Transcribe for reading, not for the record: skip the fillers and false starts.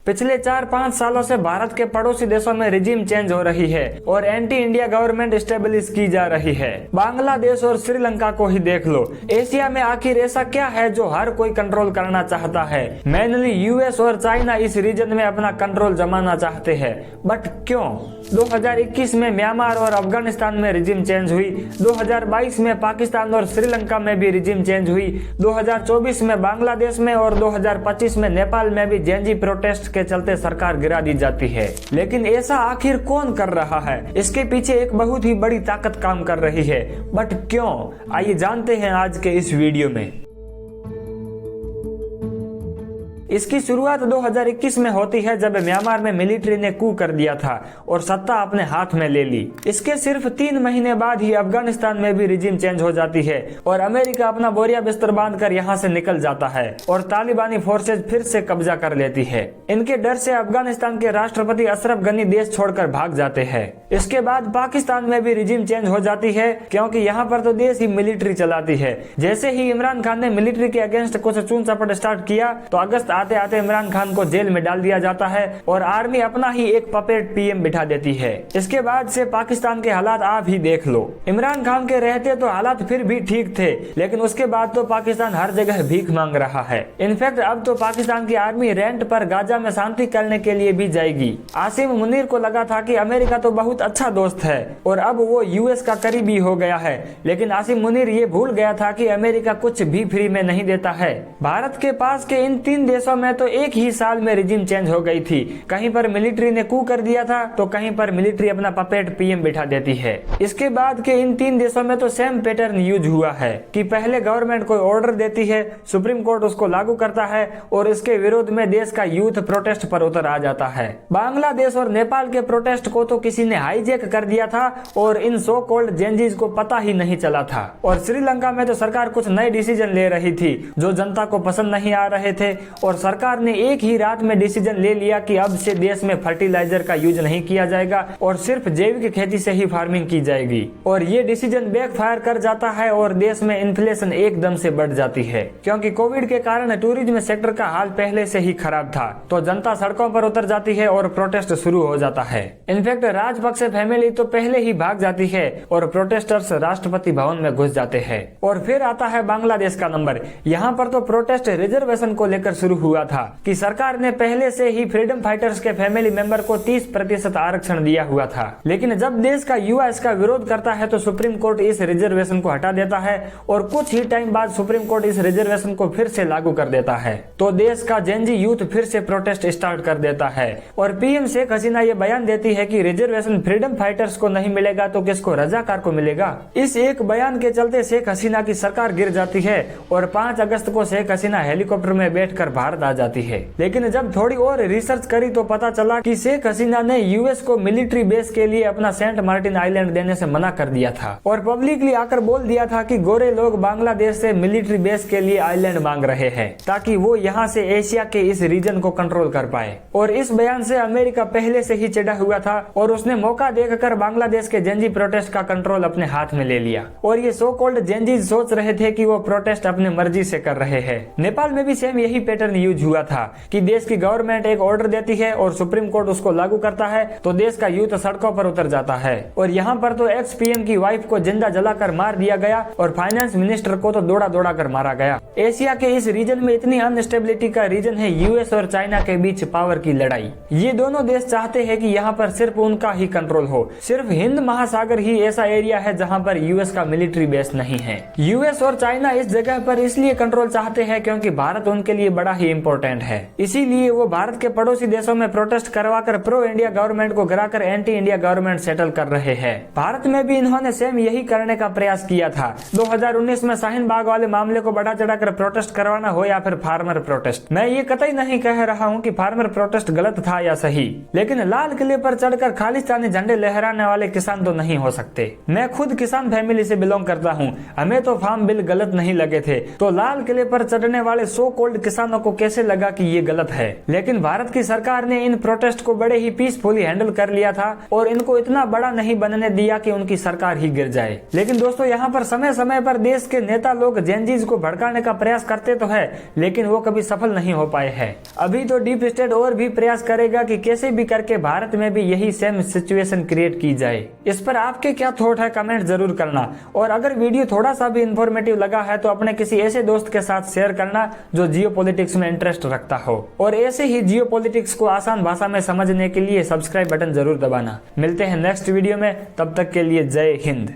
पिछले 4-5 सालों से भारत के पड़ोसी देशों में रिजीम चेंज हो रही है और एंटी इंडिया गवर्नमेंट स्टेब्लिश की जा रही है। बांग्लादेश और श्रीलंका को ही देख लो। एशिया में आखिर ऐसा क्या है जो हर कोई कंट्रोल करना चाहता है? मेनली यूएस और चाइना इस रीजन में अपना कंट्रोल जमाना चाहते हैं, बट क्यों? 2021 में म्यांमार और अफगानिस्तान में रिजीम चेंज हुई, 2022 में पाकिस्तान और श्रीलंका में भी रिजीम चेंज हुई, 2024 में बांग्लादेश में और 2025 में नेपाल में भी जेनजी प्रोटेस्ट के चलते सरकार गिरा दी जाती है। लेकिन ऐसा आखिर कौन कर रहा है? इसके पीछे एक बहुत ही बड़ी ताकत काम कर रही है, बट क्यों? आइए जानते हैं आज के इस वीडियो में। इसकी शुरुआत 2021 में होती है जब म्यांमार में मिलिट्री ने कू कर दिया था और सत्ता अपने हाथ में ले ली। इसके सिर्फ 3 महीने बाद ही अफगानिस्तान में भी रिजीम चेंज हो जाती है और अमेरिका अपना बोरिया बिस्तर बांधकर यहां से निकल जाता है और तालिबानी फोर्सेज फिर से कब्जा कर लेती है। इनके डर से अफगानिस्तान के राष्ट्रपति अशरफ गनी देश छोड़कर भाग जाते हैं। इसके बाद पाकिस्तान में भी रिजीम चेंज हो जाती है क्योंकि यहाँ पर तो देश ही मिलिट्री चलाती है। जैसे ही इमरान खान ने मिलिट्री के अगेंस्ट कुछ चून चपट स्टार्ट किया तो अगस्त आते आते इमरान खान को जेल में डाल दिया जाता है और आर्मी अपना ही एक पपेट पीएम बिठा देती है। इसके बाद से पाकिस्तान के हालात आप ही देख लो। इमरान खान के रहते तो हालात फिर भी ठीक थे, लेकिन उसके बाद तो पाकिस्तान हर जगह भीख मांग रहा है। इनफैक्ट अब तो पाकिस्तान की आर्मी रेंट पर गाजा में शांति करने के लिए भी जाएगी। आसिम मुनीर को लगा था कि अमेरिका तो बहुत अच्छा दोस्त है और अब वो यूएस का करीबी हो गया है, लेकिन आसिम मुनीर ये भूल गया था कि अमेरिका कुछ भी फ्री में नहीं देता है। भारत के पास के इन 3 देशों में तो एक ही साल में रिजीम चेंज हो गई थी। कहीं पर मिलिट्री ने कू कर दिया था तो कहीं पर मिलिट्री अपना पपेट पीएम बिठा देती है। इसके बाद के इन 3 देशों में तो सेम पैटर्न यूज हुआ है कि पहले गवर्नमेंट कोई ऑर्डर देती है, सुप्रीम कोर्ट उसको लागू करता है और इसके विरोध में देश का यूथ प्रोटेस्ट पर उतर आ जाता है। बांग्लादेश और नेपाल के प्रोटेस्ट को तो किसी ने हाईजैक कर दिया था और इन सो कॉल्ड जेनजीज को पता ही नहीं चला था। और श्रीलंका में तो सरकार कुछ नए डिसीजन ले रही थी जो जनता को पसंद नहीं आ रहे थे और सरकार ने एक ही रात में डिसीजन ले लिया कि अब से देश में फर्टिलाइजर का यूज नहीं किया जाएगा और सिर्फ जैविक खेती से ही फार्मिंग की जाएगी। और ये डिसीजन बैकफायर कर जाता है और देश में इन्फ्लेशन एकदम से बढ़ जाती है क्योंकि कोविड के कारण टूरिज्म सेक्टर का हाल पहले से ही खराब था। तो जनता सड़कों पर उतर जाती है और प्रोटेस्ट शुरू हो जाता है। इनफैक्ट राजपक्षे फैमिली तो पहले ही भाग जाती है और प्रोटेस्टर्स राष्ट्रपति भवन में घुस जाते हैं। और फिर आता है बांग्लादेश का नंबर। यहाँ पर तो प्रोटेस्ट रिजर्वेशन को लेकर शुरू हुआ था कि सरकार ने पहले से ही फ्रीडम फाइटर्स के फैमिली मेंबर को 30% आरक्षण दिया हुआ था, लेकिन जब देश का युवा इसका विरोध करता है तो सुप्रीम कोर्ट इस रिजर्वेशन को हटा देता है और कुछ ही टाइम बाद सुप्रीम कोर्ट इस रिजर्वेशन को फिर से लागू कर देता है। तो देश का जेनजी यूथ फिर से प्रोटेस्ट स्टार्ट कर देता है और पीएम शेख हसीना ये बयान देती है कि रिजर्वेशन फ्रीडम फाइटर्स को नहीं मिलेगा तो किसको, रजाकार को मिलेगा। इस एक बयान के चलते शेख हसीना की सरकार गिर जाती है और 5 अगस्त को शेख हसीना हेलीकॉप्टर में बैठकर भारत आ जाती है। लेकिन जब थोड़ी और रिसर्च करी तो पता चला कि शेख हसीना ने यूएस को मिलिट्री बेस के लिए अपना सेंट मार्टिन आइलैंड देने से मना कर दिया था और पब्लिकली आकर बोल दिया था कि गोरे लोग बांग्लादेश से मिलिट्री बेस के लिए आइलैंड मांग रहे हैं ताकि वो यहाँ से एशिया के इस रीजन को कंट्रोल कर पाए। और इस बयान से अमेरिका पहले से ही चिढ़ा हुआ था और उसने मौका देखकर बांग्लादेश के जेनजी प्रोटेस्ट का कंट्रोल अपने हाथ में ले लिया। और ये सो कॉल्ड जेनजीज सोच रहे थे कि वो प्रोटेस्ट अपने मर्जी से कर रहे हैं। नेपाल में भी सेम यही पैटर्न यूज हुआ था कि देश की गवर्नमेंट एक ऑर्डर देती है और सुप्रीम कोर्ट उसको लागू करता है तो देश का यूथ सड़कों पर उतर जाता है। और यहाँ पर तो एक्स पीएम की वाइफ को जिंदा जलाकर मार दिया गया और फाइनेंस मिनिस्टर को तो दौड़ा दौड़ा कर मारा गया। एशिया के इस रीजन में इतनी अनस्टेबिलिटी का रीजन है यूएस और चाइना के बीच पावर की लड़ाई। ये दोनों देश चाहते हैं कि यहाँ पर सिर्फ उनका ही कंट्रोल हो। सिर्फ हिंद महासागर ही ऐसा एरिया है जहाँ पर यूएस का मिलिट्री बेस नहीं है। यूएस और चाइना इस जगह पर इसलिए कंट्रोल चाहते हैं क्योंकि भारत उनके लिए बड़ा ही इम्पोर्टेंट है। इसीलिए वो भारत के पड़ोसी देशों में प्रोटेस्ट करवाकर प्रो इंडिया गवर्नमेंट को गिराकर एंटी इंडिया गवर्नमेंट सेटल कर रहे हैं। भारत में भी इन्होंने सेम यही करने का प्रयास किया था। 2019 में शाहीन बाग वाले मामले को बढ़ा चढ़ाकर प्रोटेस्ट करवाना हो या फिर फार्मर प्रोटेस्ट। मैं ये कतई नहीं कह रहा हूँ कि फार्मर प्रोटेस्ट गलत था या सही, लेकिन लाल किले पर चढ़कर खालिस्तानी झंडे लहराने वाले किसान तो नहीं हो सकते। मैं खुद किसान फैमिली से बिलोंग करता हूँ। हमें तो फार्म बिल गलत नहीं लगे थे, तो लाल किले पर चढ़ने वाले सो कॉल्ड किसानों को कैसे लगा कि ये गलत है, लेकिन भारत की सरकार ने इन प्रोटेस्ट को बड़े ही पीसफुली हैंडल कर लिया था और इनको इतना बड़ा नहीं बनने दिया कि उनकी सरकार ही गिर जाए। लेकिन दोस्तों यहाँ पर समय समय पर देश के नेता लोग जेनजीज को भड़काने का प्रयास करते तो है, लेकिन वो कभी सफल नहीं हो पाए हैं। अभी तो डीप स्टेट और भी प्रयास करेगा कि कैसे भी करके भारत में भी यही सेम सिचुएशन क्रिएट की जाए। इस पर आपके क्या थॉट है कमेंट जरूर करना, और अगर वीडियो थोड़ा सा भी इंफॉर्मेटिव लगा है तो अपने किसी ऐसे दोस्त के साथ शेयर करना जो जियोपॉलिटिक्स में इंटरेस्ट रखता हो। और ऐसे ही जियोपॉलिटिक्स को आसान भाषा में समझने के लिए सब्सक्राइब बटन जरूर दबाना। मिलते हैं नेक्स्ट वीडियो में, तब तक के लिए जय हिंद।